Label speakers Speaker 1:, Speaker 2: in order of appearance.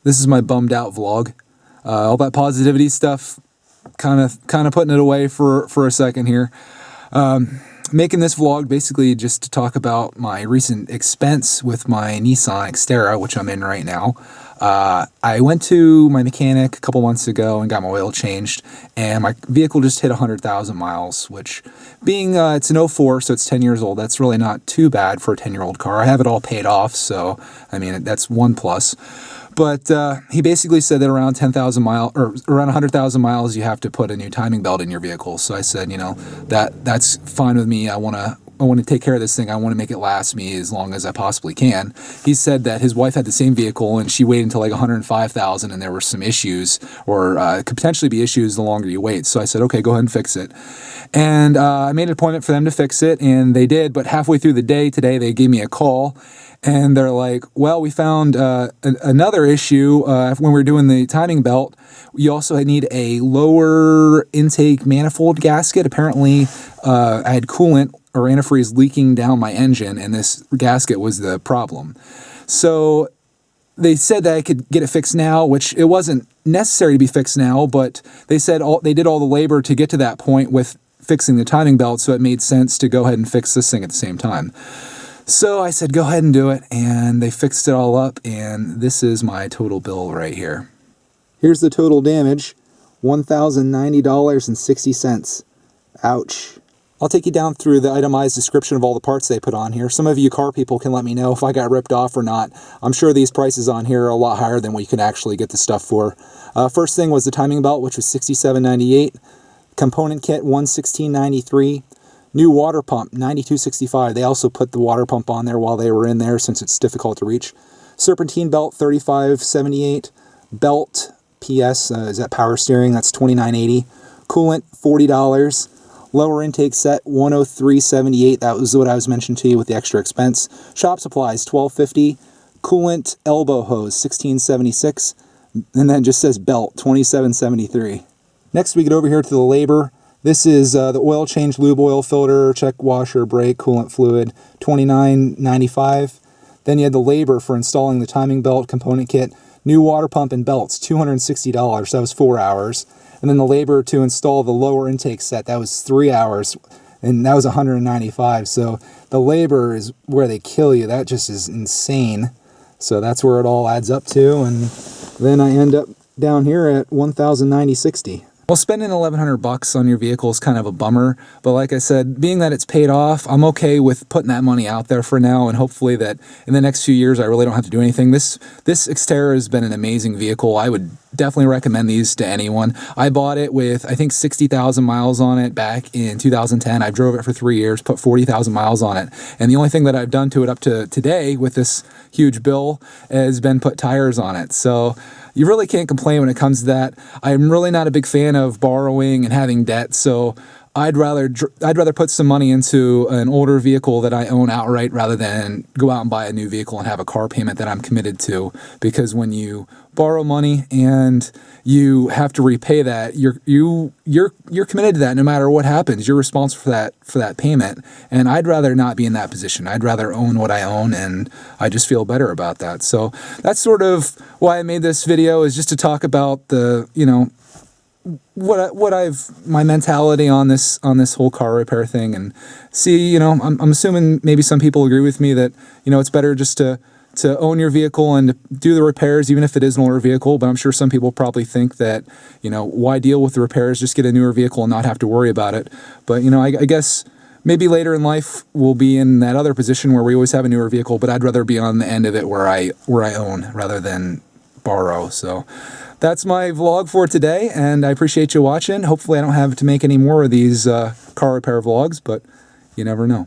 Speaker 1: This is my bummed out vlog. All that positivity stuff, kind of putting it away for a second here. Making this vlog basically just to talk about my recent expense with my Nissan Xterra, which I'm in right now. I went to my mechanic a couple months ago and got my oil changed, and my vehicle just hit 100,000 miles, which being it's an 04, so it's 10 years old, that's really not too bad for a 10-year-old car. I have it all paid off, so I mean, that's one plus. But he basically said that around 10,000 miles or around 100,000 miles, you have to put a new timing belt in your vehicle. So I said, you know, that's fine with me. I want to take care of this thing. I want to make it last me as long as I possibly can. He said that his wife had the same vehicle and she waited until like 105,000 and there were some issues, or could potentially be issues the longer you wait. So I said, okay, go ahead and fix it. And I made an appointment for them to fix it, and they did. But halfway through the day today, they gave me a call. And they're like, well, we found another issue when we were doing the timing belt. You also need a lower intake manifold gasket. Apparently, I had coolant or antifreeze leaking down my engine, and this gasket was the problem. So they said that I could get it fixed now, which it wasn't necessary to be fixed now, but they said they did all the labor to get to that point with fixing the timing belt, so it made sense to go ahead and fix this thing at the same time. So I said, go ahead and do it, and they fixed it all up, and this is my total bill right here. Here's the total damage, $1,090.60. Ouch. I'll take you down through the itemized description of all the parts they put on here. Some of you car people can let me know if I got ripped off or not. I'm sure these prices on here are a lot higher than what you can actually get the stuff for. First thing was the timing belt, which was $67.98. Component kit, $116.93. New water pump, $92.65. They also put the water pump on there while they were in there since it's difficult to reach. Serpentine belt, $35.78. Belt, PS, is that power steering? That's $29.80. Coolant, $40. Lower intake set, $103.78. That was what I was mentioning to you with the extra expense. Shop supplies, $12.50. Coolant elbow hose, $16.76. And then it just says belt, $27.73. Next we get over here to the labor. This is the oil change, lube oil filter, check washer, brake, coolant fluid, $29.95. Then you had the labor for installing the timing belt, component kit, new water pump and belts, $260. That was 4 hours. And then the labor to install the lower intake set, that was 3 hours, and that was $195. So the labor is where they kill you. That just is insane. So that's where it all adds up to. And then I end up down here at $1,090.60. Well, spending $1,100 on your vehicle is kind of a bummer, but like I said, being that it's paid off, I'm okay with putting that money out there for now, and hopefully that in the next few years I really don't have to do anything. This Xterra has been an amazing vehicle. I would definitely recommend these to anyone. I bought it with, I think, 60,000 miles on it back in 2010. I drove it for 3 years, put 40,000 miles on it, and the only thing that I've done to it up to today with this huge bill has been put tires on it. So you really can't complain when it comes to that. I'm really not a big fan of borrowing and having debt, so I'd rather put some money into an older vehicle that I own outright rather than go out and buy a new vehicle and have a car payment that I'm committed to. Because when you borrow money and you have to repay that, you're committed to that no matter what happens. You're responsible for that payment. And I'd rather not be in that position. I'd rather own what I own, and I just feel better about that. So that's sort of why I made this video, is just to talk about the, you know, my mentality on this whole car repair thing, and see, you know, I'm assuming maybe some people agree with me that, you know, it's better just to own your vehicle and to do the repairs, even if it is an older vehicle. But I'm sure some people probably think that, you know, why deal with the repairs, just get a newer vehicle and not have to worry about it. But, you know, I guess maybe later in life we'll be in that other position where we always have a newer vehicle, but I'd rather be on the end of it where I own rather than borrow. So that's my vlog for today, and I appreciate you watching. Hopefully I don't have to make any more of these car repair vlogs, but you never know.